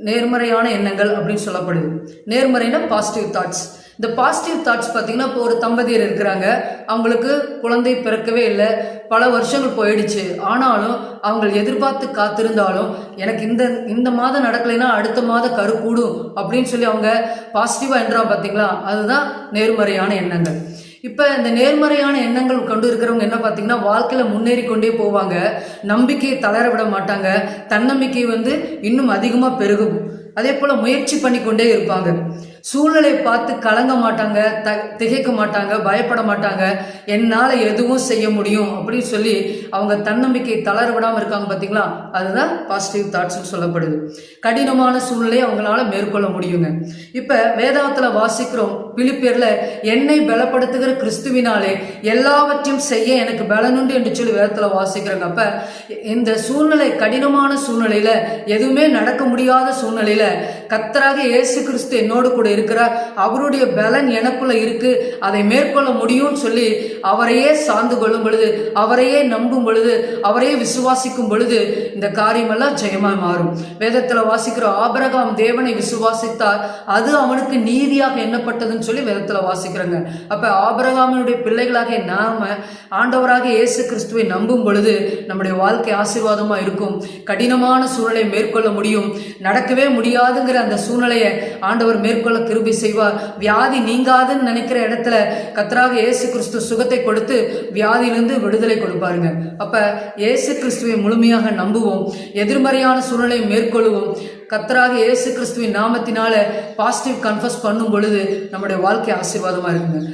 நேர்மறையான எண்ணங்கள் அப்படின்னு சொல்லப்படுது. நேர்மறைனா பாசிட்டிவ் தாட்ஸ். இந்த பாசிட்டிவ் தாட்ஸ் பார்த்தீங்கன்னா, இப்போ ஒரு தம்பதியர் இருக்கிறாங்க, அவங்களுக்கு குழந்தை பிறக்கவே இல்லை, பல வருஷங்கள் போயிடுச்சு. ஆனாலும் அவங்க எதிர்பார்த்து காத்திருந்தாலும் எனக்கு இந்த மாதம் நடக்கலைன்னா அடுத்த மாதம் கரு கூடும் அப்படின்னு சொல்லி அவங்க பாசிட்டிவாக என்றாங்க பார்த்தீங்களா, அதுதான் நேர்மறையான எண்ணங்கள். இப்போ இந்த நேர்மறையான எண்ணங்கள் கொண்டு இருக்கிறவங்க என்ன பார்த்தீங்கன்னா, வாழ்க்கையில் முன்னேறி கொண்டே போவாங்க, நம்பிக்கையை தளர விட மாட்டாங்க, தன்னம்பிக்கை இன்னும் அதிகமாக பெருகும். அதே போல் முயற்சி பண்ணி கொண்டே இருப்பாங்க. சூழ்நிலையை பார்த்து கலங்க மாட்டாங்க, திகைக்க மாட்டாங்க, பயப்பட மாட்டாங்க. என்னால் எதுவும் செய்ய முடியும் அப்படின்னு சொல்லி அவங்க தன்னம்பிக்கை தளர விடாமல் இருக்காங்க பார்த்தீங்களா, அதுதான் பாசிட்டிவ் தாட்ஸ்னு சொல்லப்படுது. கடினமான சூழ்நிலையை அவங்களால மேற்கொள்ள முடியுங்க. இப்போ வேதாகத்தில் வாசிக்கிறோம், பிலிப்பியர்ல என்னை பலப்படுத்துகிற கிறிஸ்துவினாலே எல்லாவற்றையும் செய்ய எனக்கு பலனுண்டு என்று சொல்லி வேதத்தில் வாசிக்கிறோங்க. அப்போ இந்த சூழ்நிலை, கடினமான சூழ்நிலையில, எதுவுமே நடக்க முடியாத சூழ்நிலையில கர்த்தராக இயேசு கிறிஸ்து என்னோடு கூட இருக்கிறார், அவருடைய பலன் எனக்குள்ள இருக்கு, அதை மேற்கொள்ள முடியும்னு சொல்லி அவரையே சார்ந்து கொள்ளும் பொழுது, அவரையே நம்பும் பொழுது, அவரையே விசுவாசிக்கும் பொழுது இந்த காரியமெல்லாம் ஜெயமாய் மாறும். வேதத்துல வாசிக்கிற ஆபிரகாம் தேவனை விசுவாசித்தார், அது அவனுக்கு நீதியாக எண்ணப்பட்டதுன்னு சொல்லி வேதத்துல வாசிக்கிறோங்க. அப்ப ஆபிரகாமினுடைய பிள்ளைகளாக நாம ஆண்டவராக இயேசு கிறிஸ்துவை நம்பும் பொழுது நம்முடைய வாழ்க்கை ஆசீர்வாதமா இருக்கும். கடினமான சூழ்நிலையை மேற்கொள்ள முடியும். நடக்கவே முடியாதுங்கிற அந்த சூழ்நிலையை ஆண்டவர் மேற்கொள்ள கிருபை செய்வார். வியாதி நீங்காதுன்னு நினைக்கிற இடத்துல கர்த்தராக இயேசு கிறிஸ்து சுகத்தை கொடுத்து வியாதியிலிருந்து விடுதலை கொடுப்பாருங்க. அப்ப இயேசு கிறிஸ்துவை முழுமையாக நம்புவோம், எதிர்மறையான சூழ்நிலையை மேற்கொள்வோம். கர்த்தராக இயேசு கிறிஸ்துவின் நாமத்தினால பாசிட்டிவ் கன்ஃபஸ் பண்ணும் பொழுது நம்முடைய வாழ்க்கை ஆசீர்வாதமா இருக்குங்க.